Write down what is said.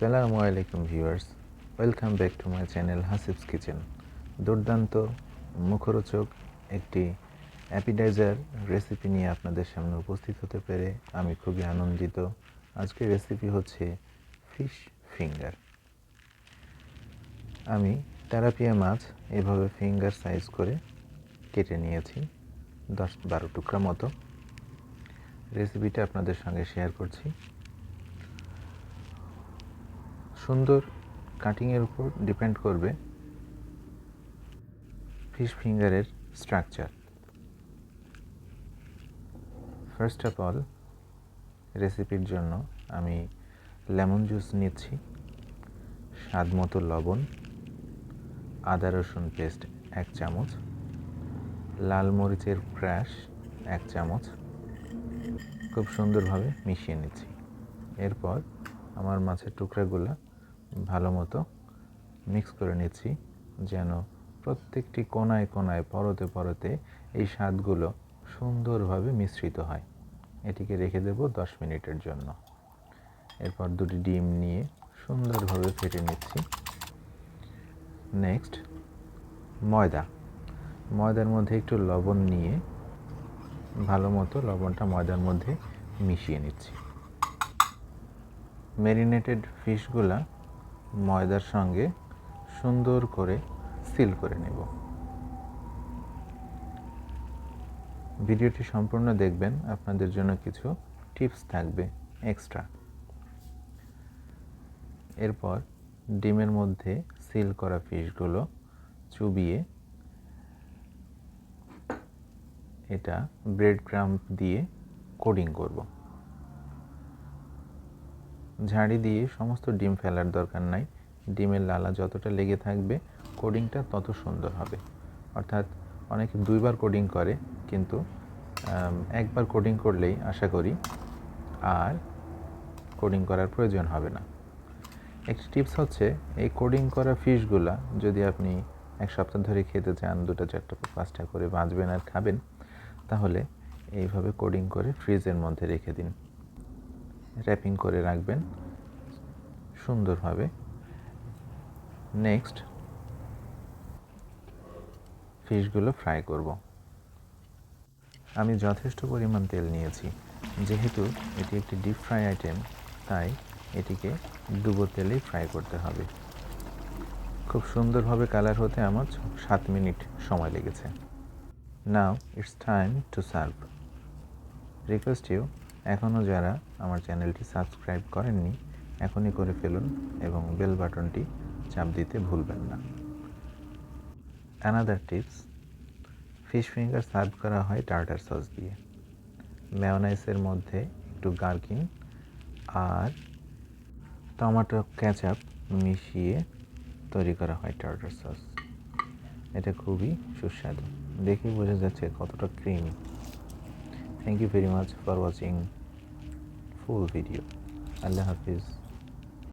আসসালামু আলাইকুম viewers, welcome back to my channel Hasib's kitchen. দুর্দান্ত মুখরোচক একটি অ্যাপিটাইজার রেসিপি নিয়ে আপনাদের সামনে উপস্থিত হতে পেরে আমি খুবই আনন্দিত। আজকের রেসিপি হচ্ছে ফিশ ফিঙ্গার। আমি তেলাপিয়া মাছ এভাবে ফিঙ্গার সাইজ করে কেটে নিয়েছি 10-12 টুকরা মতো। রেসিপিটা আপনাদের সঙ্গে শেয়ার করছি। সুন্দর কাটিংয়ের উপর ডিপেন্ড করবে ফিশ ফিঙ্গারের স্ট্রাকচার। ফার্স্ট অফ অল রেসিপির জন্য আমি লেমন জুস নিচ্ছি, স্বাদ মতো লবণ, আদা রসুন পেস্ট 1 চামচ, লাল মরিচের ক্র্যাশ 1 চামচ, খুব সুন্দরভাবে মিশিয়ে নিচ্ছি। এরপর আমার মাছের টুকরাগুলো ভালো মতো মিক্স করে নিচ্ছি যেন প্রত্যেকটি কোনায় কোনায় পরতে পরতে এই স্বাদগুলো সুন্দরভাবে মিশ্রিত হয়। এটিকে রেখে দেব 10 মিনিটের জন্য। এরপর 2টি ডিম নিয়ে সুন্দরভাবে ফেটে নিচ্ছি। নেক্সট ময়দার মধ্যে একটু লবণ নিয়ে ভালো মতো লবণটা ময়দার মধ্যে মিশিয়ে নিচ্ছি। ম্যারিনেটেড ফিশগুলা ময়দার সঙ্গে সুন্দর করে সিল করে নেব। ভিডিওটি সম্পূর্ণ দেখবেন, আপনাদের জন্য কিছু টিপস থাকবে এক্সট্রা। এরপর ডিমের মধ্যে সিল করা ফিশগুলো চুবিয়ে এটা ব্রেড ক্রাম্ব দিয়ে কোডিং করব। ঝাড়ি দিয়ে সমস্ত ডিম ফেলার দরকার নাই। ডিমের লালা যতটা লেগে থাকবে কোডিংটা তত সুন্দর হবে। অর্থাৎ অনেকে 2বার কোডিং করে, কিন্তু একবার কোডিং করলেই আশা করি আর কোডিং করার প্রয়োজন হবে না। একটি টিপস হচ্ছে, এই কোডিং করা ফিশগুলা যদি আপনি 1 সপ্তাহ ধরে খেতে চান, 2টা 4টা 5টা করে ভাজবেন আর খাবেন, তাহলে এইভাবে কোডিং করে ফ্রিজের মধ্যে রেখে দিন। র্যাপিং করে রাখবেন সুন্দরভাবে। নেক্সট ফিশগুলো ফ্রাই করব। আমি যথেষ্ট পরিমাণ তেল নিয়েছি। যেহেতু এটি একটি ডিপ ফ্রাই আইটেম, তাই এটিকে ডুবো তেলেই ফ্রাই করতে হবে। খুব সুন্দরভাবে কালার হতে আমার 7 মিনিট সময় লেগেছে। Now it's time to serve. Request you, এখনও যারা আমার চ্যানেলটি সাবস্ক্রাইব করেননি এখনই করে ফেলুন এবং বেল বাটনটি চাপ দিতে ভুলবেন না। Another tips, fish finger serve করা হয় টার্টার সস দিয়ে। মেয়োনাইজের মধ্যে একটু গার্কিং আর টমেটো কেচাপ মিশিয়ে তৈরি করা হয় টার্টার সস। এটা খুবই সুস্বাদু, দেখেই বোঝা যাচ্ছে কতটা creamy. Thank you very much for watching full video. আল্লাহ হাফিজ।